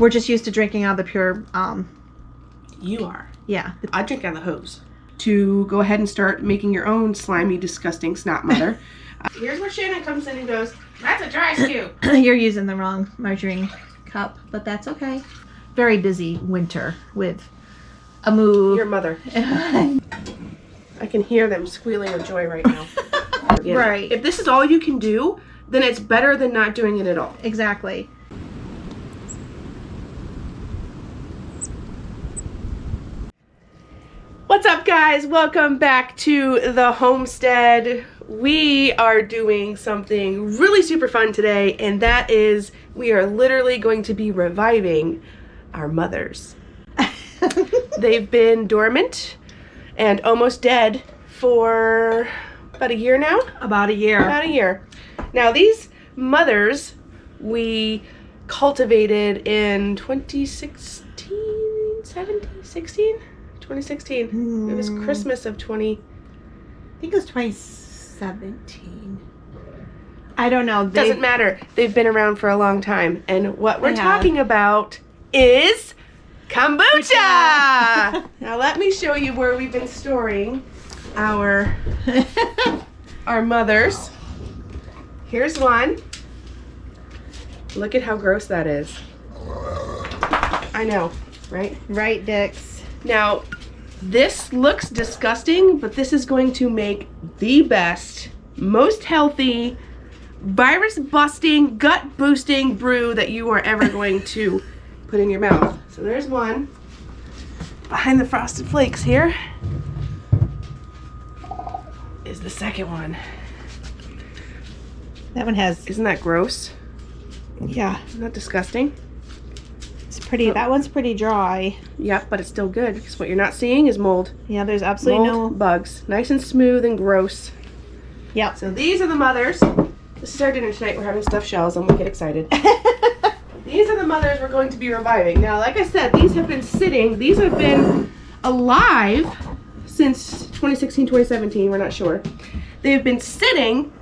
We're just used to drinking out of the pure, You are. yeah. I drink out of the hose. To go ahead and start making your own slimy, disgusting snot mother. Here's where Shannon comes in and goes, that's a dry scoop. You're using the wrong measuring cup, but that's okay. Very busy winter with a move. Your mother. I can hear them squealing with joy right now. Right. If this is all you can do, then it's better than not doing it at all. Exactly. What's up, guys? Welcome back to the homestead. We are doing something really super fun today, and that is we are literally going to be reviving our mothers. They've been dormant and almost dead for about a year now. About a year. About a year. Now these mothers we cultivated in 2016, 17, 16? 2016. It was Christmas of I think it was 2017. I don't know. Doesn't matter. They've been around for a long time. And what we're They have. talking about is kombucha! Now let me show you where we've been storing our mothers. Here's one. Look at how gross that is. I know, right? Right, Dix. Now, this looks disgusting, but this is going to make the best, most healthy, virus-busting, gut-boosting brew that you are ever going to put in your mouth. So there's one behind the frosted flakes here. Is the second one. That one has, Isn't that gross? yeah, Isn't that disgusting? it's pretty, that one's pretty dry. Yep, but it's still good because what you're not seeing is mold. Yeah, there's absolutely Mold, bugs. Nice and smooth and gross. Yep. So these are the mothers. This is our dinner tonight. We're having stuffed shells and we'll get excited. These are the mothers we're going to be reviving. Now, like I said, these have been sitting. These have been alive since 2016, 2017. We're not sure. They've been sitting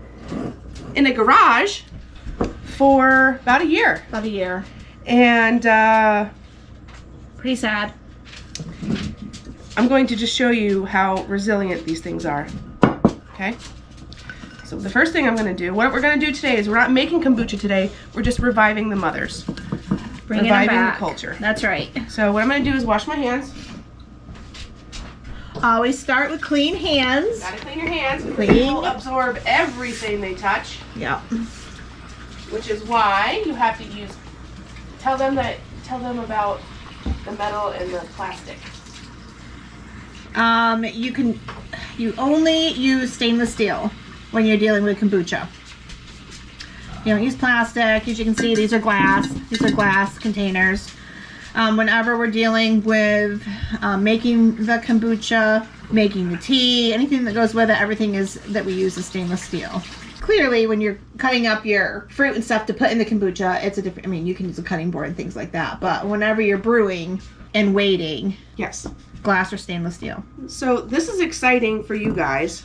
in a garage for about a year. About a year. And Pretty sad. I'm going to just show you how resilient these things are. Okay? So the first thing I'm going to do, what we're going to do today is we're not making kombucha today. We're just reviving the mothers. Bringing them Reviving back. the culture. That's right. So what I'm going to do is wash my hands. Always start with clean hands. Gotta clean your hands because Clean. they will absorb everything they touch, Yep. which is why you have to use. Tell them about the metal and the plastic. You only use stainless steel when you're dealing with kombucha. You don't use plastic. As you can see, these are glass. These are glass containers. Whenever we're dealing with making the kombucha, making the tea, anything that goes with it, everything that we use is stainless steel. Clearly, when you're cutting up your fruit and stuff to put in the kombucha, it's a different, I mean, you can use a cutting board and things like that, but whenever you're brewing and waiting, Yes. glass or stainless steel. So this is exciting for you guys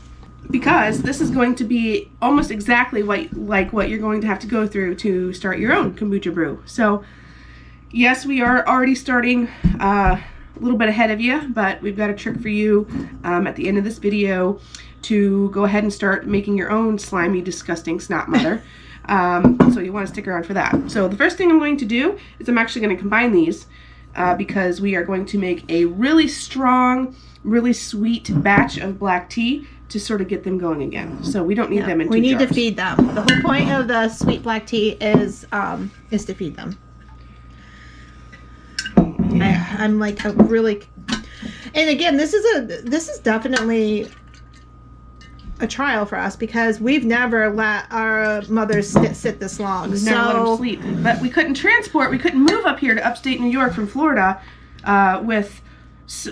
because this is going to be almost exactly what you're going to have to go through to start your own kombucha brew. So yes, we are already starting a little bit ahead of you, but we've got a trick for you at the end of this video to go ahead and start making your own slimy, disgusting snot mother. So you want to stick around for that. So the first thing I'm going to do is I'm actually going to combine these because we are going to make a really strong, really sweet batch of black tea to sort of get them going again. So we don't need them in 2 We need jars. to feed them. The whole point of the sweet black tea is to feed them. Yeah. I'm like a really, and again, this is definitely a trial for us because we've never let our mothers sit this long. We've never let them sleep. But we couldn't move up here to upstate New York from Florida with,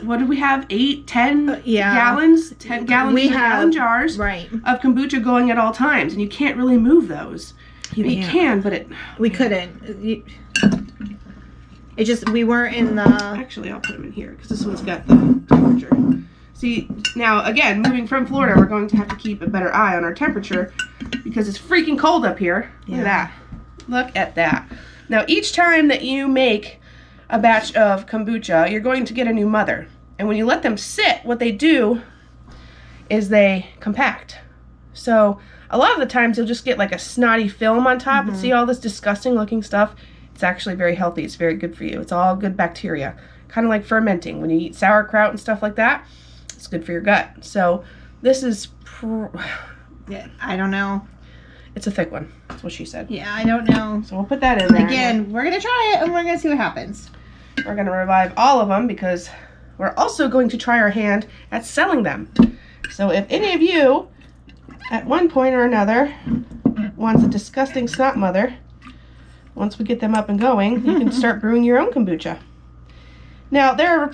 what did we have, 8, 10 yeah. gallons? 10 gallons We of have- gallon jars right. of kombucha going at all times. And you can't really move those. You You can't. can, but it... We couldn't. It just, we weren't in the... Actually, I'll put them in here because this one's got the temperature. See, now, again, moving from Florida, we're going to have to keep a better eye on our temperature because it's freaking cold up here. Look at that. Look at that. Now, each time that you make a batch of kombucha, you're going to get a new mother. And when you let them sit, what they do is they compact. So a lot of the times you'll just get like a snotty film on top and see all this disgusting looking stuff. It's actually very healthy. It's very good for you. It's all good bacteria. Kind of like fermenting. When you eat sauerkraut and stuff like that, it's good for your gut. So this is, Yeah, I don't know. it's a thick one. That's what she said. Yeah, I don't know. So we'll put that in there. Again, we're going to try it and we're going to see what happens. We're going to revive all of them because we're also going to try our hand at selling them. So if any of you, at one point or another, wants a disgusting snot mother, once we get them up and going, you can start brewing your own kombucha. Now, there are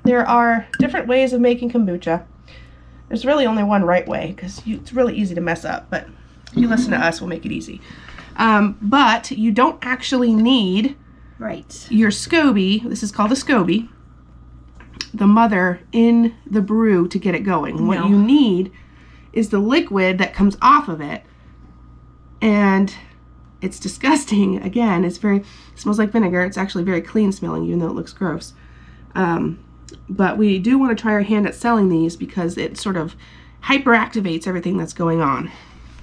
there are different ways of making kombucha. There's really only one right way because it's really easy to mess up, but if you listen to us, we'll make it easy. But you don't actually need your SCOBY, this is called a SCOBY, the mother in the brew to get it going. No. What you need is the liquid that comes off of it. And it's disgusting. Again, it smells like vinegar. It's actually very clean smelling, even though it looks gross. But we do want to try our hand at selling these because it sort of hyperactivates everything that's going on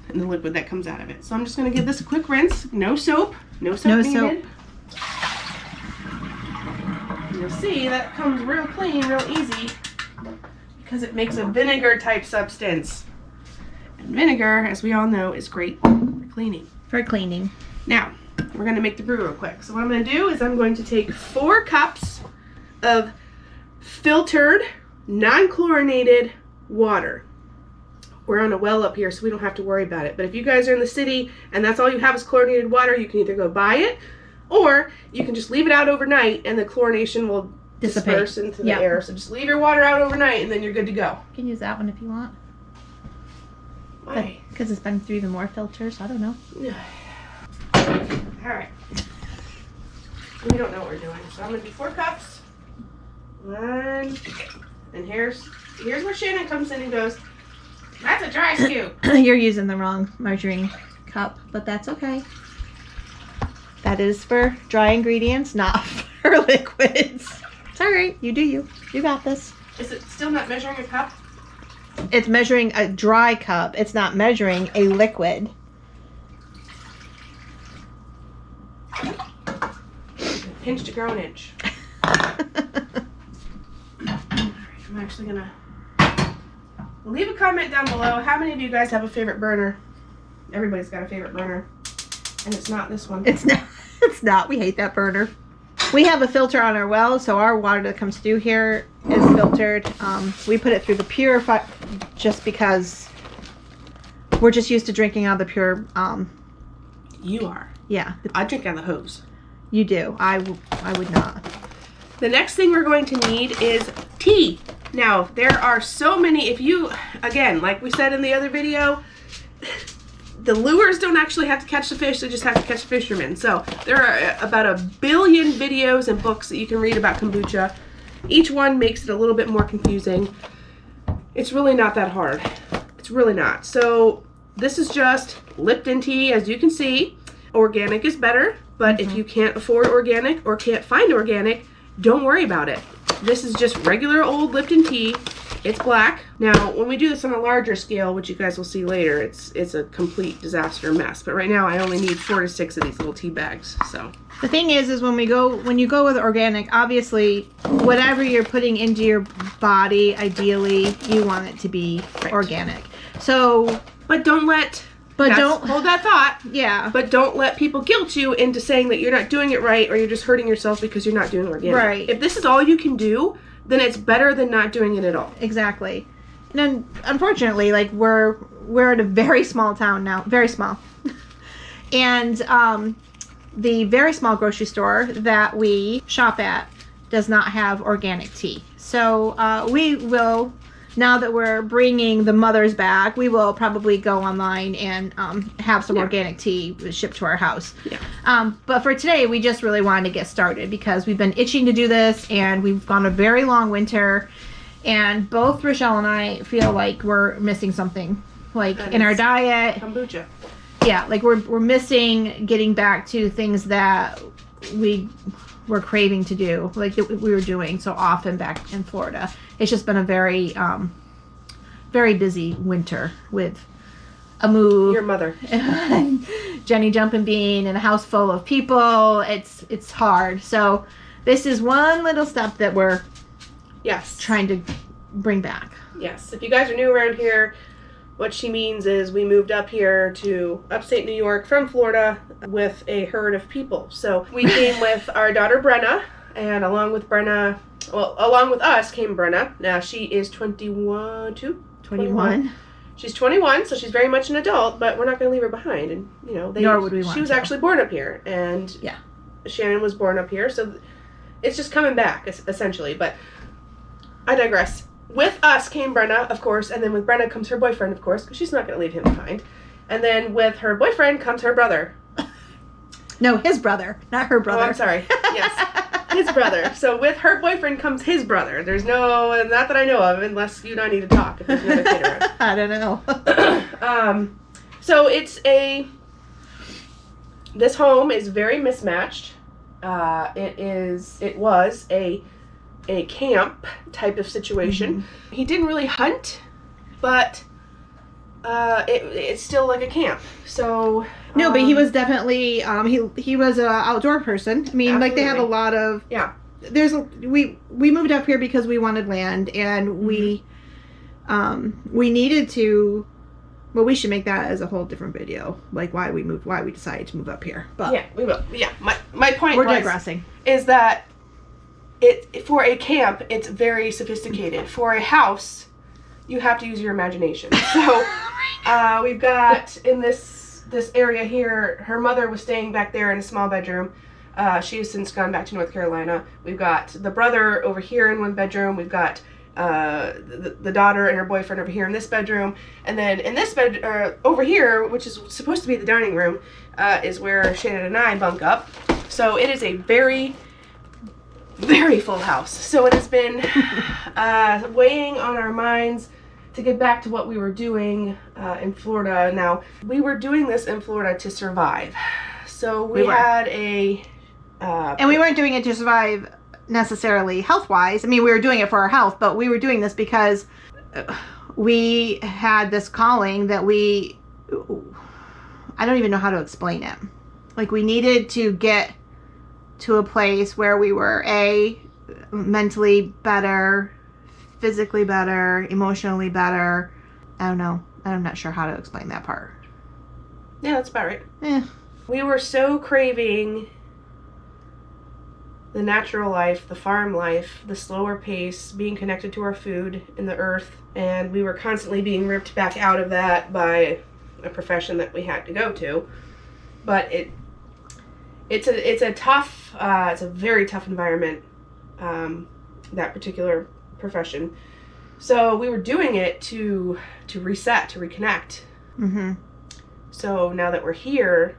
in the liquid that comes out of it. So I'm just going to give this a quick rinse. No soap. No soap needed. You'll see that comes real clean, real easy, because it makes a vinegar type substance. And vinegar, as we all know, is great for cleaning. For cleaning. Now, we're going to make the brew real quick. So what I'm going to do is I'm going to take 4 cups of filtered, non-chlorinated water. We're on a well up here, so we don't have to worry about it. But if you guys are in the city and that's all you have is chlorinated water, you can either go buy it, or you can just leave it out overnight and the chlorination will disperse into the air. So just leave your water out overnight and then you're good to go. You can use that one if you want. Why? Because it's been through the more filters. I don't know. Alright. We don't know what we're doing. So I'm going to do 4 cups. 1. And here's where Shannon comes in and goes, that's a dry scoop. You're using the wrong measuring cup, but that's okay. That is for dry ingredients, not for liquids. It's alright. You do you. You got this. Is it still not measuring a cup? It's measuring a dry cup. It's not measuring a liquid. Pinch to grow an inch. Alright, I'm actually going to leave a comment down below. How many of you guys have a favorite burner? Everybody's got a favorite burner. And it's not this one. It's not. It's not. We hate that burner. We have a filter on our well, so our water that comes through here is filtered. We put it through the purifier just because we're just used to drinking out of the pure. You are. Yeah. I drink out of the hose. You do. I would not. The next thing we're going to need is tea. Now, there are so many, again, like we said in the other video, the lures don't actually have to catch the fish, they just have to catch the fishermen. So there are about 1 billion videos and books that you can read about kombucha. Each one makes it a little bit more confusing. It's really not that hard. It's really not. So this is just Lipton tea, as you can see. Organic is better, but if you can't afford organic or can't find organic, don't worry about it. This is just regular old Lipton tea. It's black. Now, when we do this on a larger scale, which you guys will see later, it's a complete disaster mess. But right now, I only need 4 to 6 of these little tea bags. So the thing is when you go with organic, obviously, whatever you're putting into your body, ideally, you want it to be organic. So, but don't hold that thought. Yeah. But don't let people guilt you into saying that you're not doing it right or you're just hurting yourself because you're not doing organic. Right. If this is all you can do, then it's better than not doing it at all. Exactly. And then, unfortunately, like we're at a very small town now, very small. And the very small grocery store that we shop at does not have organic tea. So we will, now that we're bringing the mothers back, we will probably go online and have some organic tea shipped to our house. Yeah. But for today, we just really wanted to get started because we've been itching to do this and we've gone a very long winter. And both Rochelle and I feel like we're missing something, like in our diet. Kombucha. Yeah, like we're missing getting back to things that we we're craving to do, like that we were doing so often back in Florida. It's just been a very very busy winter with a move. Your mother. Jenny jumping bean and a house full of people. It's hard. So this is one little step that we're trying to bring back. Yes. If you guys are new around here, what she means is we moved up here to upstate New York from Florida with a herd of people. So we came with our daughter Brenna, and along with us came Brenna. Now she is 21. She's 21, so she's very much an adult, but we're not going to leave her behind. And nor would we want she was to. actually born up here, and Shannon was born up here, so it's just coming back essentially. But I digress. With us came Brenna, of course, and then with Brenna comes her boyfriend, of course, because she's not going to leave him behind. And then with her boyfriend comes her brother. No, his brother, not her brother. Oh, I'm sorry. Yes, his brother. So with her boyfriend comes his brother. There's not that I know of, unless you and I need to talk if there's another kid around. I don't know. So this home is very mismatched. It was a camp type of situation. Mm-hmm. He didn't really hunt, but it's still like a camp. So no, but he was definitely he was an outdoor person. I mean, absolutely. Like they have a lot of we moved up here because we wanted land, and we needed to. Well, we should make that as a whole different video, like why we decided to move up here. But yeah, we will. Yeah, my point. We're digressing. Is that for a camp, it's very sophisticated. For a house, you have to use your imagination. So we've got in this area here, her mother was staying back there in a small bedroom. She has since gone back to North Carolina. We've got the brother over here in one bedroom. We've got the daughter and her boyfriend over here in this bedroom. And then in this bed over here, which is supposed to be the dining room, is where Shannon and I bunk up. So it is a very, very full house. So it has been weighing on our minds to get back to what we were doing in Florida. Now, we were doing this in Florida to survive. So we had and we weren't doing it to survive necessarily health-wise. I mean, we were doing it for our health, but we were doing this because we had this calling that I don't even know how to explain it. Like, we needed to get to a place where we were mentally better, physically better, emotionally better. I don't know. I'm not sure how to explain that part. Yeah, that's about right. We were so craving the natural life, the farm life, the slower pace, being connected to our food and the earth, and we were constantly being ripped back out of that by a profession that we had to go to. But it's a very tough environment, that particular profession. So we were doing it to reset, to reconnect. Mm-hmm. So now that we're here,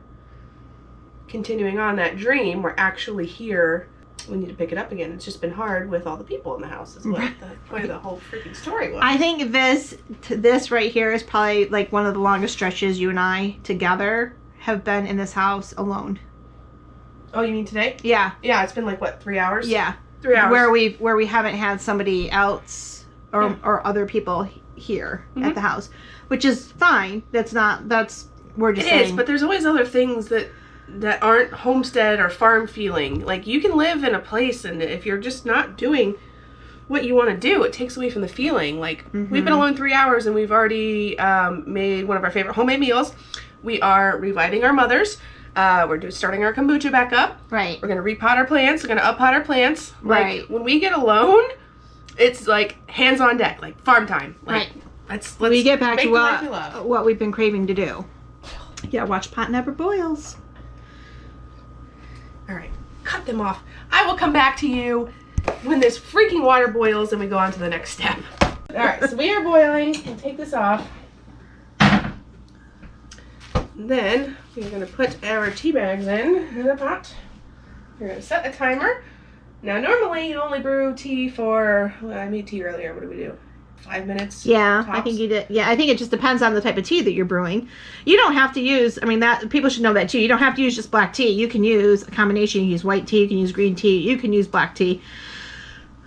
continuing on that dream, we're actually here. We need to pick it up again. It's just been hard with all the people in the house is what the point of the whole freaking story was. I think this right here is probably like one of the longest stretches you and I together have been in this house alone. Oh, you mean today? Yeah. Yeah, it's been like, what, 3 hours? Yeah. 3 hours. Where we haven't had somebody else or other people here at the house, which is fine. We're just saying. It is, but there's always other things that aren't homestead or farm feeling. Like, you can live in a place, and if you're just not doing what you want to do, it takes away from the feeling. Like, we've been alone 3 hours, and we've already made one of our favorite homemade meals. We are reviving our mothers. We're starting our kombucha back up. Right. We're going to repot our plants. We're going to uppot our plants. Right. Like, when we get alone, it's like hands on deck, like farm time. Like, let's we get back to what what we've been craving to do. Yeah, watch Pot Never Boils. All right, cut them off. I will come back to you when this freaking water boils and we go on to the next step. All right, so we are boiling. We'll take this off. Then we're going to put our tea bags in the pot. We're going to set a timer. Now, normally you only brew tea for, I made tea earlier. What do we do? 5 minutes. Yeah, tops. I think you did. Yeah, I think it just depends on the type of tea that you're brewing. You don't have to use, I mean, that people should know that too. You don't have to use just black tea. You can use a combination. You can use white tea, you can use green tea, you can use black tea.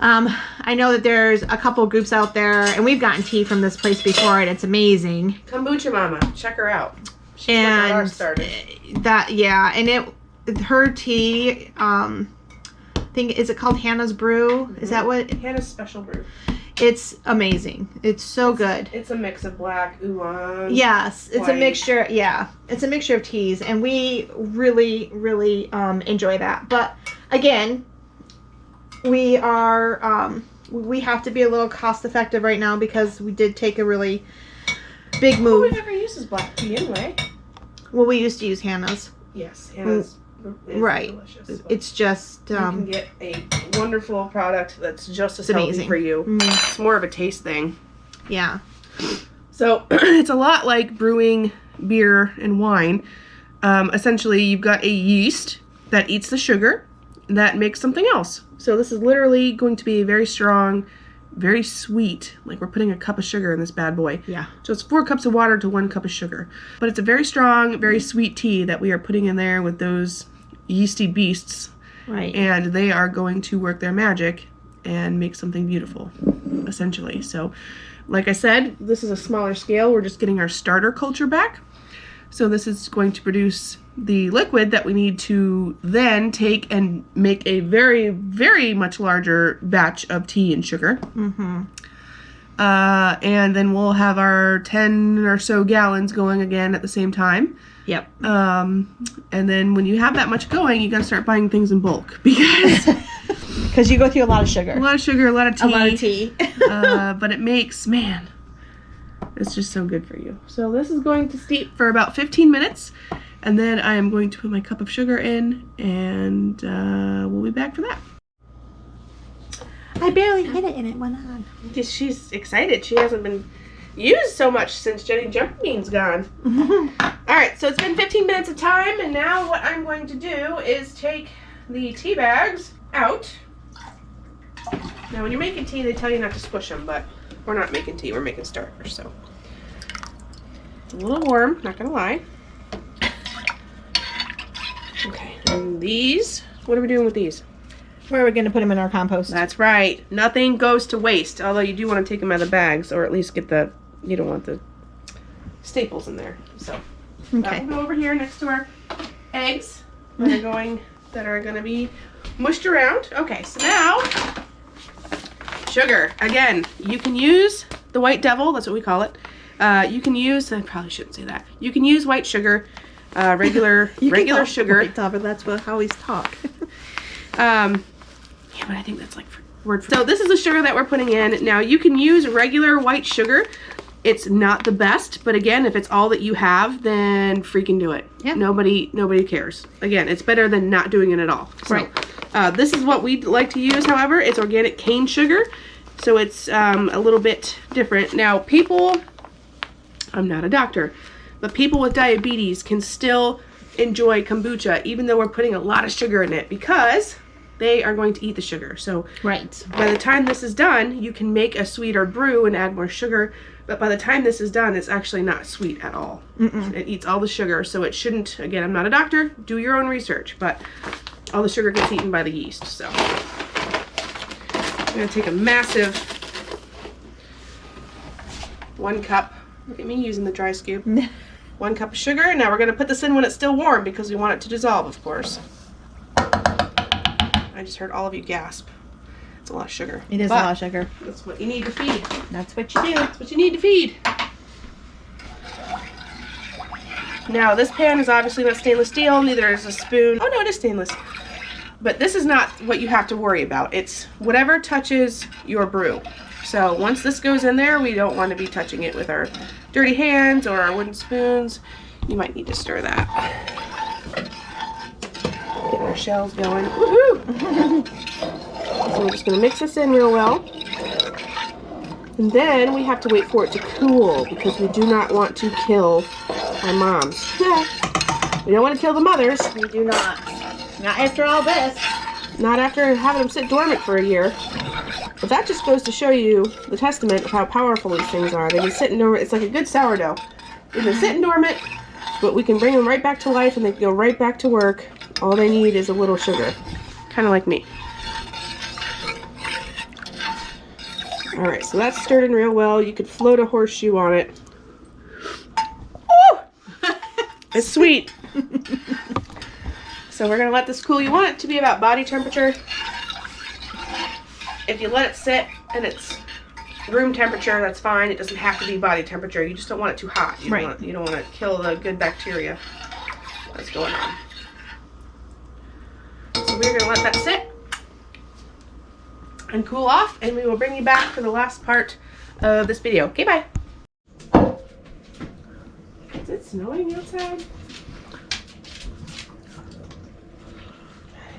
I know that there's a couple groups out there, and we've gotten tea from this place before, and it's amazing. Kombucha Mama, check her out. She's And what got ours started. that, yeah, and her tea, is it called Hannah's Brew? Is that what? Hannah's Special Brew. It's amazing. It's so good. It's a mix of black, oolong. Yes, it's white. a mixture. Yeah, it's a mixture of teas, and we really, really enjoy that. But again, we are we have to be a little cost effective right now because we did take a really big move. Who ever uses black tea anyway? Well, we used to use Hannah's. Yes, Hannah's. Is Right. delicious. It's just You can get a wonderful product that's just as it's healthy amazing for you. It's more of a taste thing. yeah. So it's a lot like brewing beer and wine. Essentially, you've got a yeast that eats the sugar that makes something else. So this is literally going to be very strong, very sweet. Like we're putting a cup of sugar in this bad boy. Yeah. So it's 4 cups of water to 1 cup of sugar. But it's a very strong, very sweet tea that we are putting in there with those yeasty beasts. Right. And they are going to work their magic and make something beautiful, essentially. So, like I said, this is a smaller scale. We're just getting our starter culture back. So this is going to produce the liquid that we need to then take and make a very, very much larger batch of tea and sugar. Mm-hmm. And then we'll have our 10 or so gallons going again at the same time. Yep. And then when you have that much going, you got to start buying things in bulk because You go through a lot of sugar. a lot of sugar, a lot of tea. A lot of tea. But it makes, man, it's just so good for you. So this is going to steep for about 15 minutes. And then I am going to put my cup of sugar in, and we'll be back for that. I barely hit it and it went on. She's excited. She hasn't been used so much since Jenny Jumping Bean's gone. Alright, so it's been 15 minutes of time, and now what I'm going to do is take the tea bags out. Now when you're making tea, they tell you not to squish them, but we're not making tea, we're making starters, so. It's a little warm, not gonna lie. Okay, and these, what are we doing with these? Where are we going to put them in our compost? That's right. Nothing goes to waste, although you do want to take them out of the bags, or at least get the, you don't want the staples in there. So Okay. we'll go over here next to our eggs that are going to be mushed around. Okay, so now, sugar. Again, you can use the white devil, that's what we call it. You can use, I probably shouldn't say that. You can use white sugar, regular sugar. Wait, Topper, that's how we talk. Yeah, but I think that's like word for. So this is the sugar that we're putting in. Now you can use regular white sugar. It's not the best, but again, if it's all that you have, then freaking do it. Yeah. Nobody cares. Again, it's better than not doing it at all. So, Right. This is what we like to use, however. It's organic cane sugar, so it's a little bit different. Now people, I'm not a doctor, but people with diabetes can still enjoy kombucha even though we're putting a lot of sugar in it because they are going to eat the sugar. So Right. by the time this is done, you can make a sweeter brew and add more sugar, but by the time this is done, it's actually not sweet at all. It eats all the sugar, so it shouldn't, again, I'm not a doctor, do your own research, but all the sugar gets eaten by the yeast. So I'm gonna take a massive 1 cup, look at me using the dry scoop, 1 cup of sugar. Now we're gonna put this in when it's still warm because we want it to dissolve, of course. I just heard all of you gasp. It's a lot of sugar. It is But a lot of sugar. that's what you need to feed. That's what you do. That's what you need to feed. Now, this pan is obviously not stainless steel, neither is a spoon. Oh no, it is stainless. But this is not what you have to worry about. It's whatever touches your brew. So once this goes in there, we don't want to be touching it with our dirty hands or our wooden spoons. You might need to stir that. Get our shells going. Woohoo! So we're just going to mix this in real well. And then we have to wait for it to cool because we do not want to kill our moms. We don't want to kill the mothers. We do not. Not after all this. Not after having them sit dormant for a year. But that just goes to show you the testament of how powerful these things are. They've been sitting dormant. It's like a good sourdough. They've been sitting dormant, but we can bring them right back to life and they can go right back to work. All they need is a little sugar. Kind of like me. Alright, so that's stirred in real well. You could float a horseshoe on it. Oh! It's sweet. So we're going to let this cool. You want it to be about body temperature. If you let it sit and it's room temperature, that's fine. It doesn't have to be body temperature. You just don't want it too hot. You don't want to kill the good bacteria that's going on. So we're going to let that sit and cool off, and we will bring you back for the last part of this video. Okay, bye. Is it snowing outside?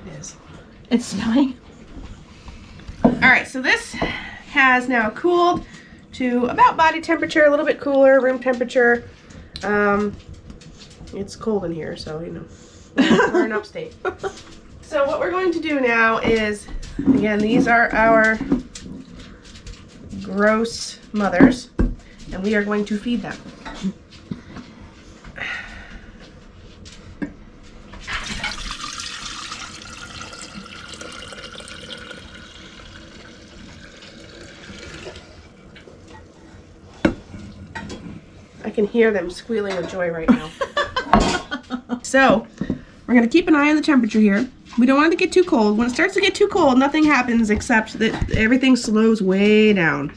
It is. It's snowing. Alright, so this has now cooled to about body temperature, a little bit cooler, room temperature. It's cold in here, so you know, we're in upstate. So what we're going to do now is, again, these are our gross mothers, and we are going to feed them. I can hear them squealing with joy right now. So, we're going to keep an eye on the temperature here. We don't want it to get too cold. When it starts to get too cold, nothing happens except that everything slows way down.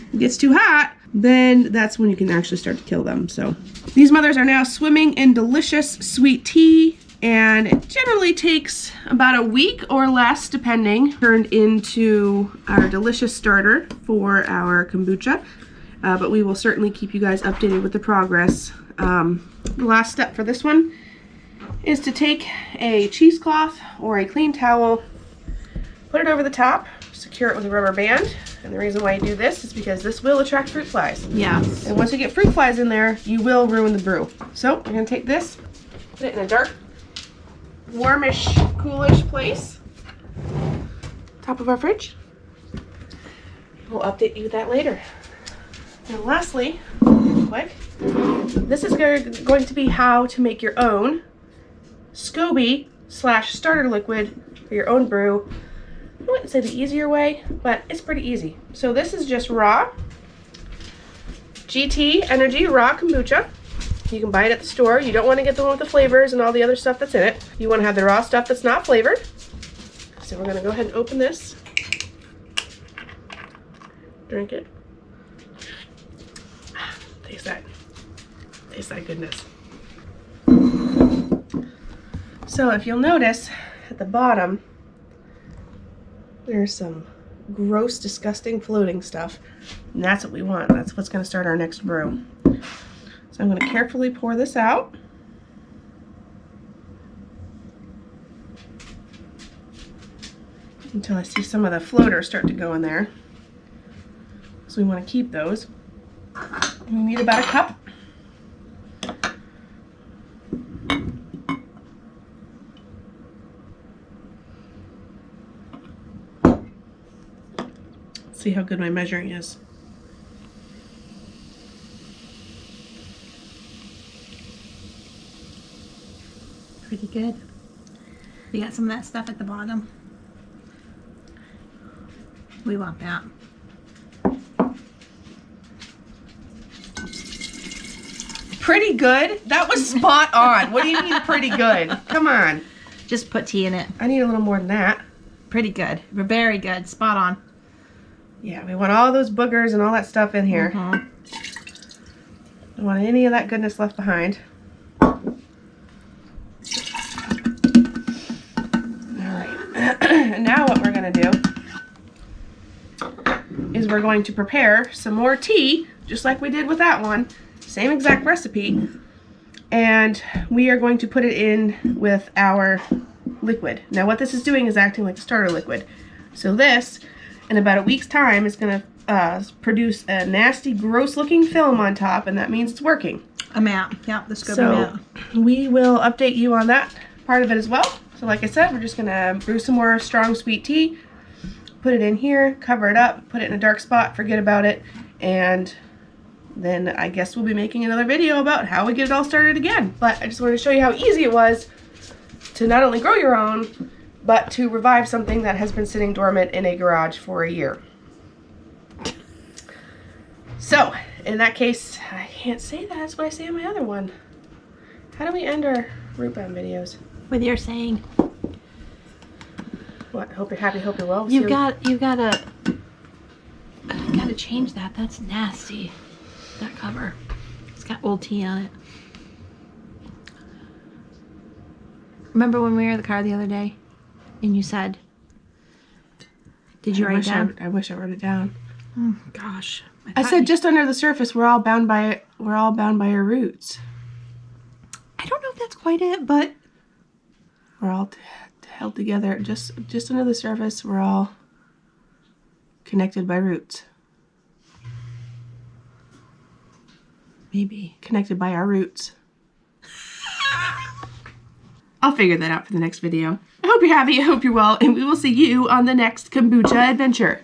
If it gets too hot, then that's when you can actually start to kill them. So, these mothers are now swimming in delicious sweet tea, and it generally takes about a week or less, depending, turned into our delicious starter for our kombucha. But we will certainly keep you guys updated with the progress. The last step for this one is to take a cheesecloth or a clean towel, put it over the top, secure it with a rubber band. And the reason why you do this is because this will attract fruit flies. Yes. And once you get fruit flies in there, you will ruin the brew. So we're going to take this, put it in a dark, warmish, coolish place, top of our fridge. We'll update you with that later. And lastly, quick, this is going to be how to make your own SCOBY / starter liquid for your own brew. I wouldn't say the easier way, but it's pretty easy. So this is just raw GT Energy raw kombucha. You can buy it at the store. You don't want to get the one with the flavors and all the other stuff that's in it. You want to have the raw stuff that's not flavored. So we're going to go ahead and open this. Drink it. Taste that goodness. So if you'll notice at the bottom, there's some gross, disgusting floating stuff. And that's what we want. That's what's going to start our next brew. So I'm going to carefully pour this out. Until I see some of the floaters start to go in there. So we want to keep those. We need about a cup. Let's see how good my measuring is. Pretty good. You got some of that stuff at the bottom. We want that. Pretty good? That was spot on. What do you mean pretty good? Come on. Just put tea in it. I need a little more than that. Pretty good. Very good. Spot on. Yeah, we want all those boogers and all that stuff in here. Don't want any of that goodness left behind. Alright. And now what we're going to do is we're going to prepare some more tea, just like we did with that one. Same exact recipe, and we are going to put it in with our liquid. Now what this is doing is acting like a starter liquid. So this, in about a week's time, is going to produce a nasty, gross looking film on top, and that means it's working. A mat. Yep, the SCOBY So mat. we will update you on that part of it as well. So like I said, we're just gonna brew some more strong sweet tea, put it in here, cover it up, put it in a dark spot, forget about it, and then I guess we'll be making another video about how we get it all started again. But I just wanted to show you how easy it was to not only grow your own, but to revive something that has been sitting dormant in a garage for a year. So, in that case, I can't say that. That's what I say on my other one. How do we end our root bound videos? With your saying. What? Hope you're happy, hope you're well. You gotta change that. That's nasty. That cover. It's got old tea on it. Remember when we were in the car the other day and you said, did you write it down? I wish I wrote it down. Oh, gosh. I said just under the surface, we're all bound by our roots. I don't know if that's quite it, but We're all held together. Just under the surface, we're all connected by roots. maybe. Connected by our roots. I'll figure that out for the next video. I hope you're happy, I hope you're well, and we will see you on the next kombucha adventure.